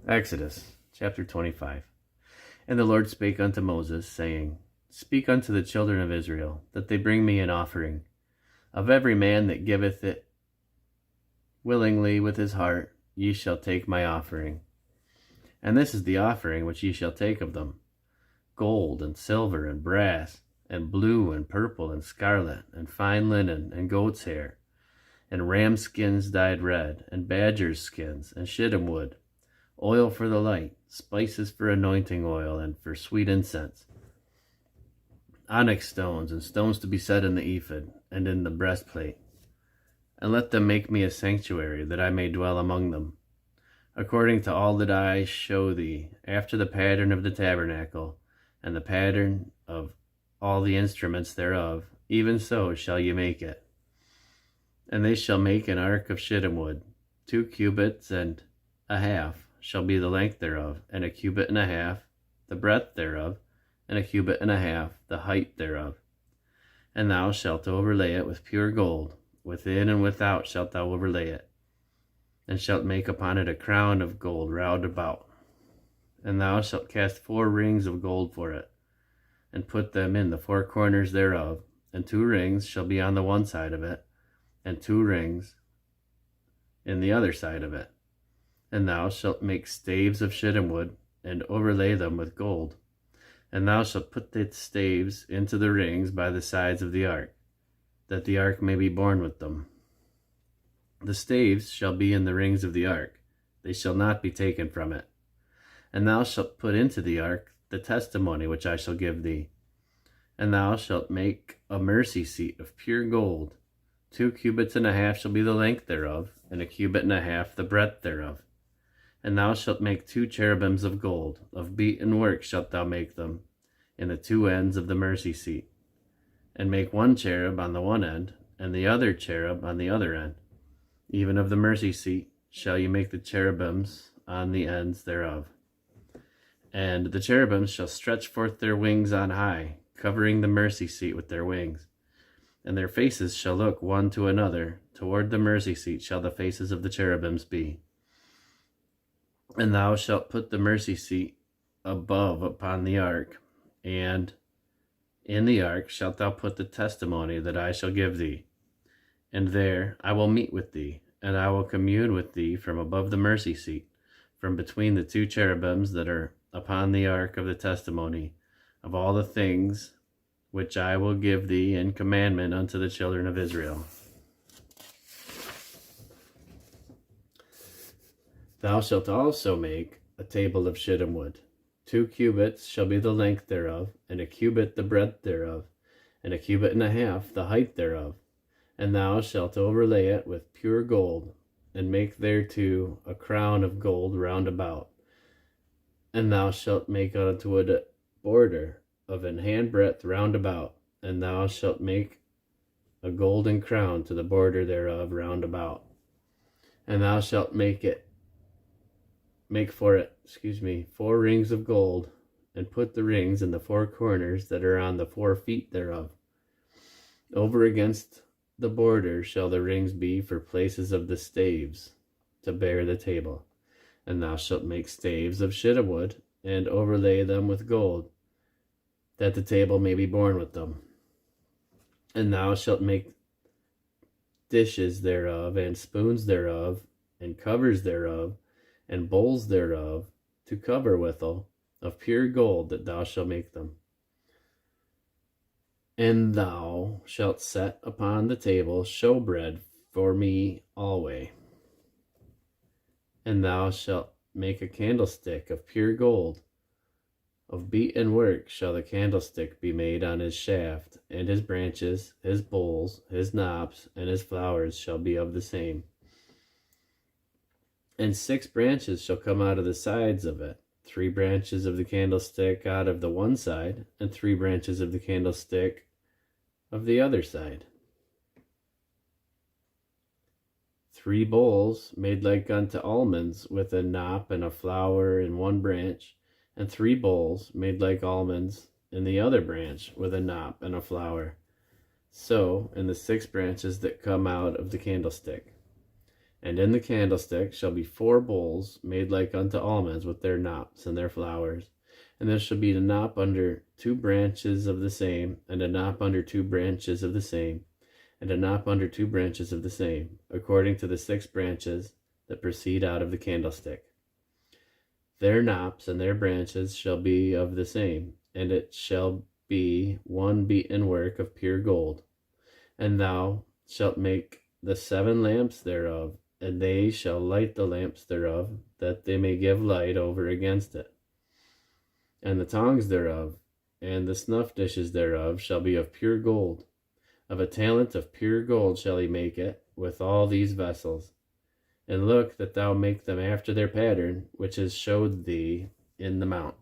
Exodus chapter 25. And the Lord spake unto Moses, saying, Speak unto the children of Israel, that they bring me an offering. Of every man that giveth it willingly with his heart, ye shall take my offering. And this is the offering which ye shall take of them: gold, and silver, and brass, and blue, and purple, and scarlet, and fine linen, and goat's hair, and ram skins dyed red, and badgers' skins, and shittim wood, oil for the light, spices for anointing oil, and for sweet incense, onyx stones, and stones to be set in the ephod, and in the breastplate. And let them make me a sanctuary, that I may dwell among them, according to all that I show thee, after the pattern of the tabernacle, and the pattern of all the instruments thereof, even so shall ye make it. And they shall make an ark of shittim wood, 2 cubits and a half shall be the length thereof, and a cubit and a half the breadth thereof, and a cubit and a half the height thereof. And thou shalt overlay it with pure gold, within and without shalt thou overlay it, and shalt make upon it a crown of gold round about. And thou shalt cast 4 rings of gold for it, and put them in the 4 corners thereof, and 2 rings shall be on the one side of it, and 2 rings in the other side of it. And thou shalt make staves of shittim wood, and overlay them with gold. And thou shalt put the staves into the rings by the sides of the ark, that the ark may be borne with them. The staves shall be in the rings of the ark, they shall not be taken from it. And thou shalt put into the ark the testimony which I shall give thee. And thou shalt make a mercy seat of pure gold. 2 cubits and a half shall be the length thereof, and a cubit and a half the breadth thereof. And thou shalt make 2 cherubims of gold, of beaten work shalt thou make them, in the 2 ends of the mercy seat. And make 1 cherub on the one end, and the other cherub on the other end. Even of the mercy seat shall ye make the cherubims on the ends thereof. And the cherubims shall stretch forth their wings on high, covering the mercy seat with their wings. And their faces shall look one to another, toward the mercy seat shall the faces of the cherubims be. And thou shalt put the mercy seat above upon the ark, and in the ark shalt thou put the testimony that I shall give thee. And there I will meet with thee, and I will commune with thee from above the mercy seat, from between the 2 cherubims that are upon the ark of the testimony, of all the things which I will give thee in commandment unto the children of Israel. Thou shalt also make a table of shittim wood. 2 cubits shall be the length thereof, and a cubit the breadth thereof, and a cubit and a half the height thereof. And thou shalt overlay it with pure gold, and make thereto a crown of gold round about. And thou shalt make unto it a border of an handbreadth round about, and thou shalt make a golden crown to the border thereof round about. And thou shalt make for it 4 rings of gold, and put the rings in the 4 corners that are on the 4 feet thereof. Over against the border shall the rings be for places of the staves, to bear the table. And thou shalt make staves of shittim wood, and overlay them with gold, that the table may be borne with them. And thou shalt make dishes thereof, and spoons thereof, and covers thereof, and bowls thereof, to cover withal, of pure gold that thou shalt make them. And thou shalt set upon the table showbread for me alway. And thou shalt make a candlestick of pure gold. Of beaten work shall the candlestick be made on his shaft, and his branches, his bowls, his knops, and his flowers shall be of the same. And 6 branches shall come out of the sides of it, 3 branches of the candlestick out of the one side, and 3 branches of the candlestick of the other side. 3 bowls made like unto almonds, with a knop and a flower in one branch, and 3 bowls made like almonds in the other branch, with a knop and a flower. So in the 6 branches that come out of the candlestick. And in the candlestick shall be 4 bowls made like unto almonds, with their knops and their flowers. And there shall be a knop under 2 branches of the same, and a knop under 2 branches of the same, and a knop under 2 branches of the same, according to the 6 branches that proceed out of the candlestick. Their knops and their branches shall be of the same, and it shall be one beaten work of pure gold. And thou shalt make the 7 lamps thereof, and they shall light the lamps thereof, that they may give light over against it. And the tongs thereof, and the snuff dishes thereof, shall be of pure gold. Of a talent of pure gold shall he make it, with all these vessels. And look that thou make them after their pattern, which is showed thee in the mount.